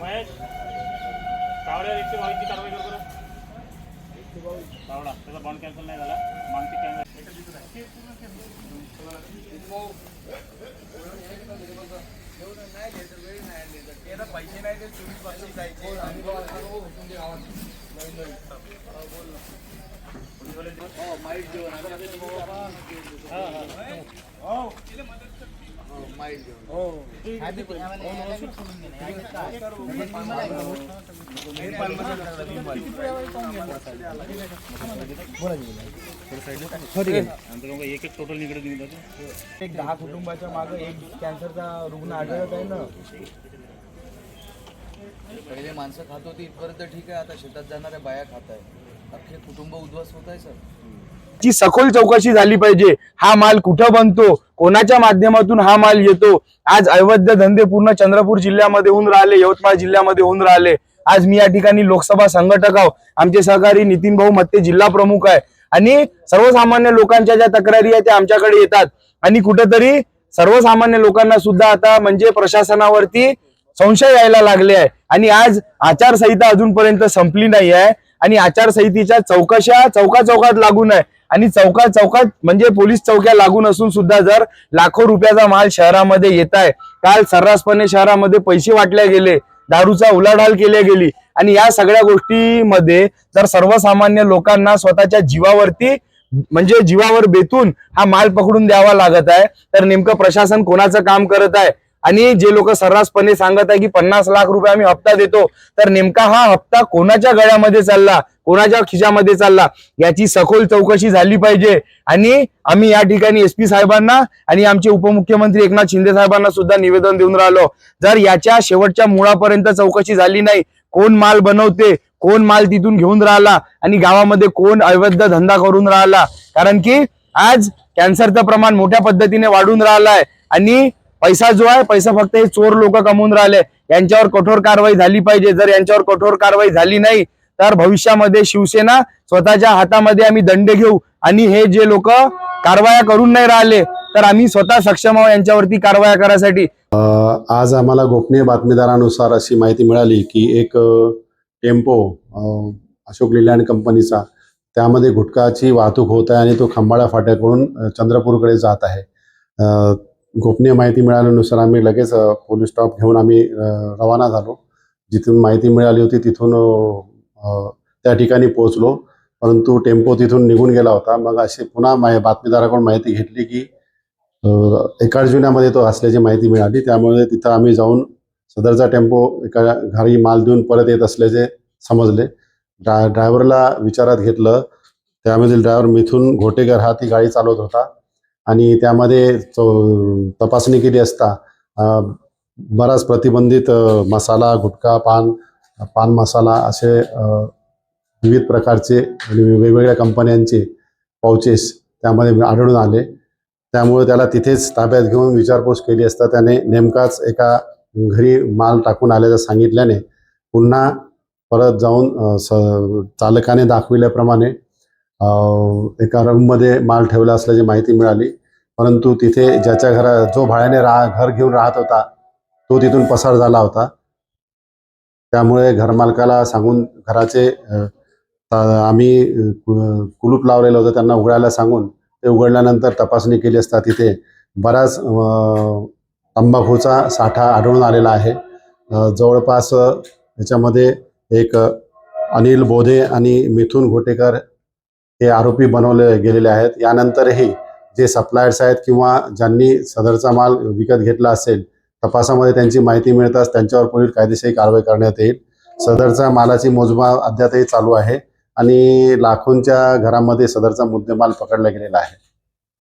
महेश कावड्या 122 ची कारवाई कर बरं. 122 कावडा त्याचा बॉन्ड कॅन्सल नाही झाला. मानसिक कॅन्सल पैसे नाही ते 24 जायचे. माईट जेवण एक टोटल निकडे दिलं. एक 10 कुटुंबाच्या मागे एक कॅन्सरचा रुग्ण आढळत आहे ना. पहिले माणसं खात होती इथपर्यंत ठीक आहे, आता शेतात जाणाऱ्या बाया खात आहे. अख्खे कुटुंब उद्ध्वस्त होत आहे सर. ची सखोल चौकशी झाली पाहिजे. हा माल कुठं बनतो, कोणाच्या माध्यमातून हा माल येतो. आज अवैध धंदे पूर्ण चंद्रपूर जिल्ह्यामध्ये होऊन राहिले, यवतमाळ जिल्ह्यामध्ये होऊन राहिले. आज मी या ठिकाणी लोकसभा संघटक आहो. आमचे सहकारी नितीन भाऊ मत्ते जिल्हा प्रमुख आहे आणि सर्वसामान्य लोकांच्या ज्या तक्रारी आहेत त्या आमच्याकडे येतात आणि कुठेतरी सर्वसामान्य लोकांना सुद्धा आता म्हणजे प्रशासनावरती संशय यायला लागले आहे. आणि आज आचारसंहिता अजूनपर्यंत संपली नाही आहे आणि आचारसंहितेच्या चौकशा चौकात लागून आहे आणि चौकात म्हणजे पोलीस चौक्या लागून असून सुद्धा जर लाखो रुपयाचा माल शहरामध्ये येत आहे. काल सर्रासपणे शहरामध्ये पैसे वाटले गेले, दारूचा उलाढाल केली गेली आणि या सगळ्या गोष्टीमध्ये जर सर्वसामान्य लोकांना स्वतःच्या जीवावरती म्हणजे जीवावर बेतून हा माल पकडून द्यावा लागत आहे, तर नेमकं प्रशासन कोणाचं काम करत आहे. आणि जे लोक सर्रासपणे सांगत आहे की 50 लाख रुपये आम्ही हप्ता देतो, तर नेमका हा हप्ता कोणाच्या गळ्यामध्ये चालला, कोणाच्या खिशामध्ये चालला, याची सखोल चौकशी झाली पाहिजे. आणि आम्ही या ठिकाणी SP साहेबांना आणि आमचे उपमुख्यमंत्री एकनाथ शिंदे साहेबांना सुद्धा निवेदन देऊन राहिलो. जर याच्या शेवटच्या मुळापर्यंत चौकशी झाली नाही, कोण माल बनवते, कोण माल तिथून घेऊन राहिला आणि गावामध्ये कोण अवैध धंदा करून राहिला, कारण की आज कॅन्सरचं प्रमाण मोठ्या पद्धतीने वाढून राहिलाय आणि पैसा जो आहे पैसा फक्त हे चोर लोक कमवून राहिले. यांच्यावर कठोर कारवाई झाली पाहिजे. जर यांच्यावर कठोर कारवाई झाली नाही तर भविष्यामध्ये शिवसेना स्वतःच्या हातामध्ये आम्ही दंड घेऊ आणि हे जे लोक कारवाया करून नाही राहिले तर आम्ही स्वतः सक्षम आहोत यांच्यावरती कारवाया करायसाठी. आज आम्हाला गोपनीय बातमीदारानुसार अशी माहिती मिळाली की एक टेम्पो अशोक लेलँड कंपनीचा त्यामध्ये गुटखाची वाहतूक होत आहे आणि तो खंबाळा फाट्याकडून चंद्रपूरकडे जात आहे. गोपनीय माहिती मिळाल्यानुसार आम्ही लगेच पोलीस स्टॉप घेऊन आम्ही रवाना झालो. जिथून माहिती मिळाली होती तिथून त्या ठिकाणी पोहोचलो, परंतु टेम्पो तिथून निघून गेला होता. मग अशी पुन्हा बातमीदाराकडून माहिती घेतली की एका जुन्यामध्ये तो असल्याची माहिती मिळाली. त्यामुळे तिथं आम्ही जाऊन सदरचा टेम्पो एका घरी माल देऊन परत येत असल्याचे समजले. ड्रायव्हरला विचारात घेतलं. त्यामधील ड्रायव्हर मिथून घोटेकर हा ती गाडी चालवत होता आणि त्यामध्ये तपासणी केली असता बराच प्रतिबंधित मसाला, गुटखा, पान मसाला असे विविध प्रकारचे आणि वेगवेगळ्या कंपन्यांचे पाउचेस त्यामध्ये आढळून आले. त्यामुळे त्याला तिथेच ताब्यात घेऊन विचारपूस केली असता त्याने नेमकाच एका घरी माल टाकून आल्याचं सांगितल्याने पुन्हा परत जाऊन चालकाने दाखविल्याप्रमाणे एका रूममध्ये माल ठेवला असल्याची माहिती मिळाली. परंतु तिथे ज्याच्या जो भाड्याने घर घेऊन राहत होता तो तिथून पसार झाला होता. त्यामुळे घरमालकाला सांगून घराचे आम्ही कुलूप लावलेलं होतं त्यांना उघडायला सांगून ते उघडल्यानंतर तपासणी केली असता तिथे बराच तंबाखूचा साठा आढळून आलेला आहे. जवळपास याच्यामध्ये एक अनिल बोधे आणि मिथून घोटेकर हे आरोपी बनवले गेलेले आहेत. यानंतरही जे सप्लायर्स आहेत किंवा ज्यांनी सदरचा माल विकत घेतला असेल तपासामध्ये त्यांची माहिती मिळताच त्यांच्यावर पुढील कायदेशीर कारवाई करण्यात येईल. सदरचा मालाची मोजमाप अद्यापही चालू आहे आणि लाखोंच्या घरामध्ये सदरचा मुद्देमाल पकडला गेलेला आहे.